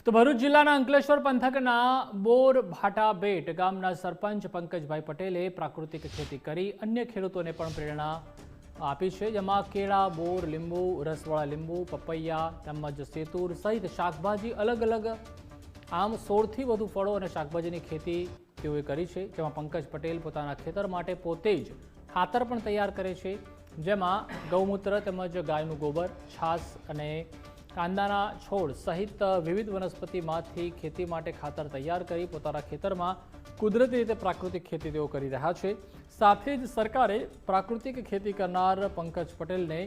તો ભરૂચ જિલ્લાના અંકલેશ્વર પંથકના બોરભાટા બેટ ગામના સરપંચ પંકજભાઈ પટેલે પ્રાકૃતિક ખેતી કરી અન્ય ખેડૂતોને પણ પ્રેરણા આપી છે, જેમાં કેળા, બોર, લીંબુ, રસવાળા લીંબુ, પપૈયા તેમજ સેતુર સહિત શાકભાજી અલગ અલગ આમ 16થી વધુ ફળો અને શાકભાજીની ખેતી તેઓએ કરી છે, જેમાં પંકજ પટેલ પોતાના ખેતર માટે પોતે જ ખાતર પણ તૈયાર કરે છે, જેમાં ગૌમૂત્ર તેમજ ગાયનું ગોબર, છાશ અને કાંદાના છોડ સહિત વિવિધ વનસ્પતિમાંથી ખેતી માટે ખાતર તૈયાર કરી પોતાના ખેતરમાં કુદરતી રીતે પ્રાકૃતિક ખેતી તેઓ કરી રહ્યા છે। સાથે જ સરકારે પ્રાકૃતિક ખેતી કરનાર પંકજ પટેલને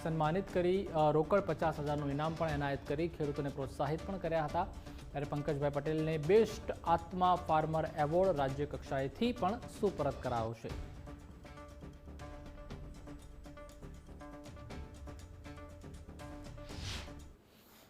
સન્માનિત કરી રોકડ 50,000નું ઇનામ પણ એનાયત કરી ખેડૂતોને પ્રોત્સાહિત પણ કર્યા હતા। ત્યારે પંકજભાઈ પટેલને બેસ્ટ આત્મા ફાર્મર એવોર્ડ રાજ્ય કક્ષાએથી પણ સુપરત કરાયો છે।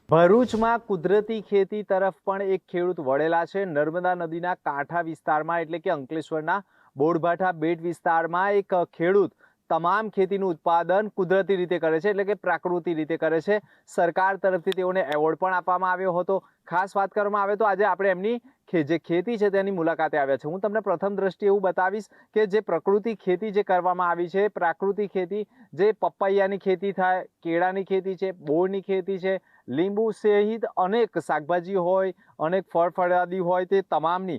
ભરૂચમાં કુદરતી ખેતી તરફ પણ એક ખેડૂત વળેલા છે। નર્મદા નદીના કાંઠા વિસ્તારમાં એટલે કે અંકલેશ્વરના બોરભાટા બેટ વિસ્તારમાં એક ખેડૂત તમામ ખેતીનું ઉત્પાદન કુદરતી રીતે કરે છે, એટલે કે પ્રાકૃતિક રીતે કરે છે। સરકાર તરફથી તેઓને એવોર્ડ પણ આપવામાં આવ્યો હતો। ખાસ વાત કરવામાં આવે તો આજે આપણે એમની જે ખેતી છે તેની મુલાકાતે આવ્યા છે। હું તમને પ્રથમ દ્રષ્ટિએ એવું બતાવીશ કે જે પ્રકૃતિ ખેતી જે કરવામાં આવી છે, પ્રાકૃતિક ખેતી જે પપૈયાની ખેતી થાય, કેળાની ખેતી છે, બોરની ખેતી છે, લીંબુ સહિત અનેક શાકભાજી હોય, અનેક ફળફળાદી હોય, તે તમામની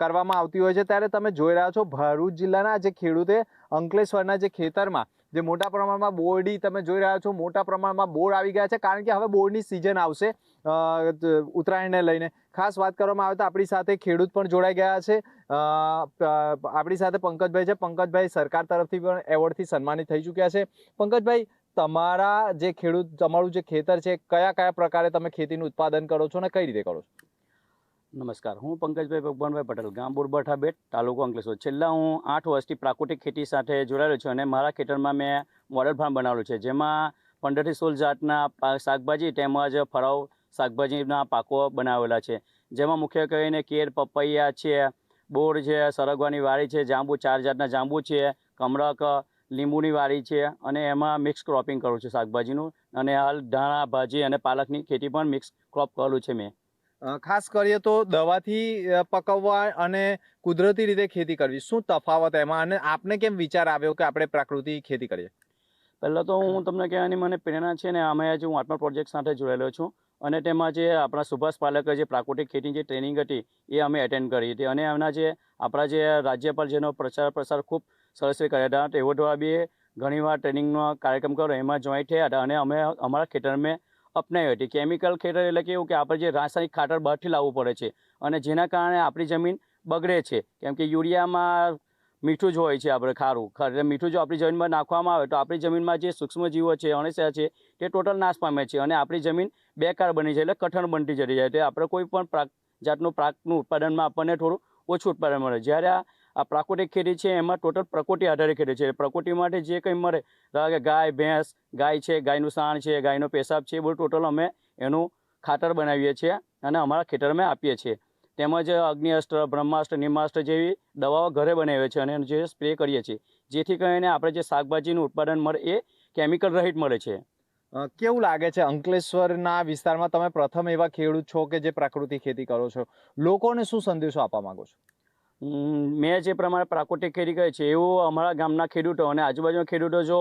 કરવામાં આવતી હોય છે। ત્યારે તમે જોઈ રહ્યા છો ભરૂચ જિલ્લાના જે ખેડૂતે અંકલેશ્વરના જે ખેતરમાં જે મોટા પ્રમાણમાં બોરડી તમે જોઈ રહ્યા છો, મોટા પ્રમાણમાં બોર આવી ગયા છે, કારણ કે હવે બોરની સિઝન આવશે ઉત્તરાયણને લઈને। ખાસ વાત કરવામાં આવે તો આપણી સાથે ખેડૂત પણ જોડાઈ ગયા છે। આપણી સાથે પંકજભાઈ છે। પંકજભાઈ સરકાર તરફથી પણ એવોર્ડથી સન્માનિત થઈ ચૂક્યા છે। પંકજભાઈ, તમારા જે ખેડૂત તમારું જે ખેતર છે, કયા કયા પ્રકારે તમે ખેતીનું ઉત્પાદન કરો છો અને કઈ રીતે કરો છો? નમસ્કાર, હું પંકજભાઈ ભગવાનભાઈ પટેલ, ગામ બોરભાટા બેટ, તાલુકો અંકલેશ્વર। છેલ્લા હું 8 વર્ષથી પ્રાકૃતિક ખેતી સાથે જોડાયેલો છું અને મારા ખેતરમાં મેં મોડલ ફાર્મ બનાવેલું છે, જેમાં 15થી 16 જાતના શાકભાજી તેમજ ફળાઓ શાકભાજીના પાકો બનાવેલા છે, જેમાં મુખ્ય કરીને કેર, પપૈયા છે, બોર છે, સરગવાની વાડી છે, જાંબુ 4 જાતના જાંબુ છે, કમળક, લીંબુની વાડી છે અને એમાં મિક્સ ક્રોપિંગ કરું છું શાકભાજીનું। અને હાલ ધાણા, ભાજી અને પાલકની ખેતી પણ મિક્સ ક્રોપ કરેલું છે મેં। ખાસ કરીએ તો દવાથી પકવવા અને કુદરતી રીતે ખેતી કરવી, શું તફાવત એમાં અને આપને કેમ વિચાર આવ્યો કે આપણે પ્રાકૃતિક ખેતી કરીએ? પહેલાં તો હું તમને કહેવાની મને પ્રેરણા છે ને, અમે આજે હું આત્મા પ્રોજેક્ટ સાથે જોડાયેલો છું અને તેમાં જે આપણા સુભાષ પાલેકર જે પ્રાકૃતિક ખેતીની જે ટ્રેનિંગ હતી એ અમે એટેન્ડ કરી હતી અને એમના જે આપણા જે રાજ્યપાલ જેનો પ્રસાર ખૂબ સરસ રીતે કર્યા હતા, તેઓ દ્વારા બી ઘણીવાર ટ્રેનિંગનો કાર્યક્રમ કર્યો, એમાં જોઈન્ટ થયા હતા અને અમે અમારા ખેતરમાં અપનાવી હતી। કેમિકલ ખેતર એટલે કે એવું કે આપણે જે રાસાયણિક ખાતર બહારથી લાવવું પડે છે અને જેના કારણે આપણી જમીન બગડે છે, કેમ કે યુરિયામાં મીઠું જ હોય છે, આપણે ખારું મીઠું જો આપણી જમીનમાં નાખવામાં આવે તો આપણી જમીનમાં જે સૂક્ષ્મજીવો છે, અણસ્યા છે, તે ટોટલ નાશ પામે છે અને આપણી જમીન બેકાર બની જાય, એટલે કઠણ બનતી જતી જાય। તો આપણે કોઈ પણ જાતનું પાકનું ઉત્પાદનમાં આપણને થોડું ઓછું ઉત્પાદન મળે। જ્યારે આ પ્રાકૃતિક ખેતી છે એમાં ટોટલ પ્રકૃતિ આધારિત ખેતી છે। પ્રકૃતિ માટે જે કંઈ મળે, ધારો કે ગાય, ભેંસ, ગાય છે, ગાયનું સાણ છે, ગાયનો પેશાબ છે, એ બધું ટોટલ અમે એનું ખાતર બનાવીએ છીએ અને અમારા ખેતરમાં આપીએ છીએ। તેમજ અગ્નિઅસ્ત્ર, બ્રહ્માસ્ત્ર, નિમાસ્ત્ર જેવી દવાઓ ઘરે બનાવીએ છીએ અને જે સ્પ્રે કરીએ છીએ, જેથી કરીને આપણે જે શાકભાજીનું ઉત્પાદન મળે એ કેમિકલ રહિત મળે છે। કેવું લાગે છે અંકલેશ્વરના વિસ્તારમાં તમે પ્રથમ એવા ખેડૂત છો કે જે પ્રાકૃતિક ખેતી કરો છો, લોકોને શું સંદેશો આપવા માંગો છો? મેં જે પ્રમાણે પ્રાકૃતિક ખેતી કરી છે એવું અમારા ગામના ખેડૂતો અને આજુબાજુના ખેડૂતો જો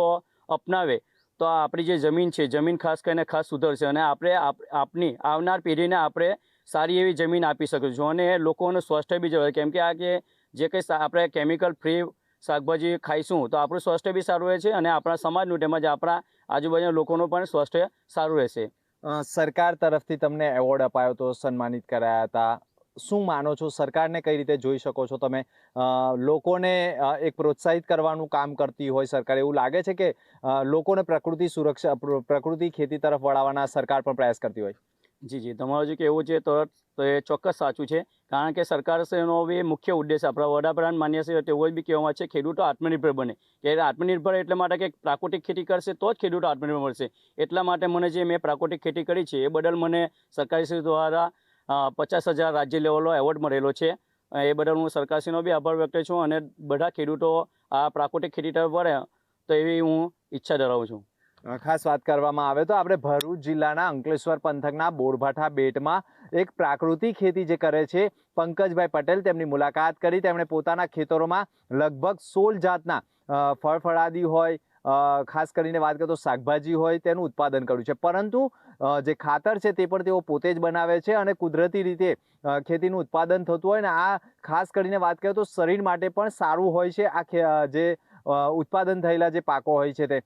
અપનાવે તો આપણી જે જમીન છે, જમીન ખાસ કરીને ખાસ સુધરશે અને આપણે આપની આવનાર પેઢીને આપણે સારી એવી જમીન આપી શકીશું અને લોકોનું સ્વાસ્થ્ય બી જળવાય, કેમ કે આ કે જે કંઈ આપણે કેમિકલ ફ્રી શાકભાજી ખાઈશું તો આપણું સ્વાસ્થ્ય બી સારું રહેશે અને આપણા સમાજનું તેમજ આપણા આજુબાજુના લોકોનું પણ સ્વાસ્થ્ય સારું રહેશે। સરકાર તરફથી તમને એવોર્ડ અપાયો તો, સન્માનિત કરાયા હતા, શું માનો છો સરકારને કઈ રીતે જોઈ શકો છો તમે? લોકોને એક પ્રોત્સાહિત કરવાનું કામ કરતી હોય સરકાર, એવું લાગે છે કે લોકોને પ્રકૃતિ ખેતી તરફ વળાવવાના સરકાર પણ પ્રયાસ કરતી હોય? જી, તમારું જે કહેવું છે તો એ ચોક્કસ સાચું છે, કારણ કે સરકારશ્રીનો બી મુખ્ય ઉદ્દેશ આપણા વડાપ્રધાન માન્ય છે તેઓ બી કહેવામાં છે ખેડૂતો આત્મનિર્ભર બને। કે આત્મનિર્ભર એટલે માટે કે પ્રાકૃતિક ખેતી કરશે તો જ ખેડૂતો આત્મનિર્ભર મળશે। એટલા માટે મને જે મેં પ્રાકૃતિક ખેતી કરી છે એ બદલ મને સરકારશ્રી દ્વારા 50,000 રાજ્ય લેવલનો એવોર્ડ મળેલો છે। એ બદલ હું સરકારશ્રીનો બી આભાર વ્યક્ત છું અને બધા ખેડૂતો આ પ્રાકૃતિક ખેતી તરફ વળે તો એવી હું ઈચ્છા ધરાવું છું। ખાસ વાત કરવામાં આવે તો આપણે ભરૂચ જિલ્લાના અંકલેશ્વર પંથકના બોરભાઠા બેટમાં એક પ્રાકૃતિક ખેતી જે કરે છે પંકજભાઈ પટેલ તેમની મુલાકાત કરી. તેમણે પોતાના ખેતરોમાં લગભગ 16 જાતના ફળફળાદી હોય, ખાસ કરીને વાત કરીએ તો શાકભાજી હોય, તેનું ઉત્પાદન કર્યું છે. પરંતુ જે ખાતર છે તે પણ તેઓ પોતે જ બનાવે છે અને કુદરતી રીતે ખેતીનું ઉત્પાદન થતું હોય ને આ ખાસ કરીને વાત કરીએ તો શરીર માટે પણ સારું હોય છે. આ જે ઉત્પાદન થયેલા જે પાકો હોય છે તે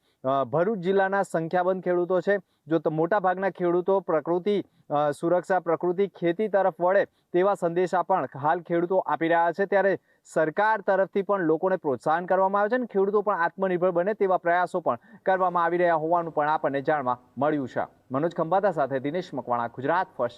ભરૂચ જિલ્લાના સંખ્યાબંધ ખેડૂતો છે. જો મોટા ભાગના ખેડૂતો પ્રકૃતિ સુરક્ષા, પ્રકૃતિ ખેતી તરફ વળે તેવા સંદેશા પણ હાલ ખેડૂતો આપી રહ્યા છે. ત્યારે સરકાર તરફથી પણ લોકોને પ્રોત્સાહન કરવામાં આવે છે અને ખેડૂતો પણ આત્મનિર્ભર બને તેવા પ્રયાસો પણ કરવામાં આવી રહ્યા હોવાનું પણ આપણને જાણવા મળ્યું છે. મનોજ ખંભાતા સાથે દિનેશ મકવાણા, ગુજરાત ફર્સ્ટ.